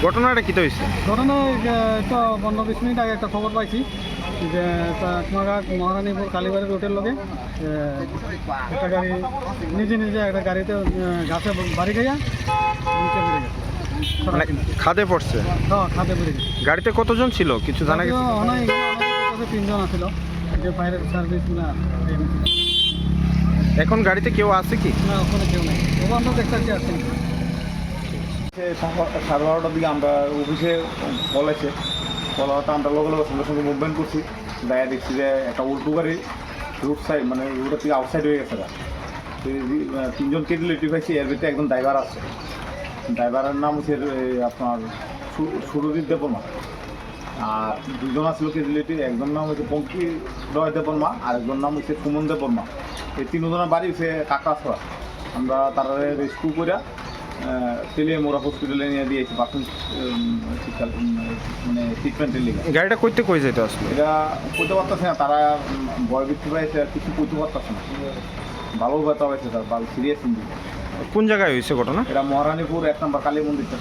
ঘটনাটা কি হয়েছে? ঘটনা একটা 15-20 মিনিট আগে একটা খবর পাইছি যে মহারানীপুর কালীবাড়ির রোডের লগে একটা গাড়ি নিজে একটা গাড়িতে গাছে বাড়ি খাইয়া নিচে পড়ে গেছে। মানে খাদে পড়ছে? হ্যাঁ, খাদে পড়ে গেছে। গাড়িতে কতজন ছিল কিছু জানা গেছে? অনেক 3 জন আছিল, যে ফায়ার সার্ভিস না। এখন গাড়িতে কেউ আছে কি? না, ওখানে কেউ নেই। ওখানে আমরা দেখতে আসেন। 12:30টার দিকে আমরা অফিসে বলেছে, বলাটা আমরা সঙ্গে সঙ্গে মুভমেন্ট করছি। গায়ে দেখছি যে একটা উল্টো গাড়ি রুট সাইড, মানে রুটের থেকে আউটসাইড হয়ে গেছে। 3জন কেডিলেটিভ হয়েছে, এর ভিতরে একজন ড্রাইভার আছে। ড্রাইভারের নাম হচ্ছে আপনার সুরজিৎ দেববর্মা, আর 2জন আসলো কেডিলেটিভ। একজন নাম হচ্ছে পঙ্কি রয় দেববর্মা, আর একজন নাম হচ্ছে সুমন দেববর্মা। এই 3জনের বাড়ি হচ্ছে কাকড়াছড়া। আমরা তারা রেস্কিউ করে তেলিয়ামোড়া হসপিটালে নিয়ে দিয়েছি মানে ট্রিটমেন্টের লিগে। গাড়িটা কইতে কই যেতে আসলে? এটা কইতে পারতেছে না, তারা ভয় বৃদ্ধি পাইছে, আর কিছু কইতে পারতেছে না। ভালো ব্যথা হয়েছে, তার ভালো সিরিয়াস ইঞ্জুরি। কোন জায়গায় হয়েছে ঘটনা? এটা মহারানীপুর 1 নম্বর কালী মন্দিরটা।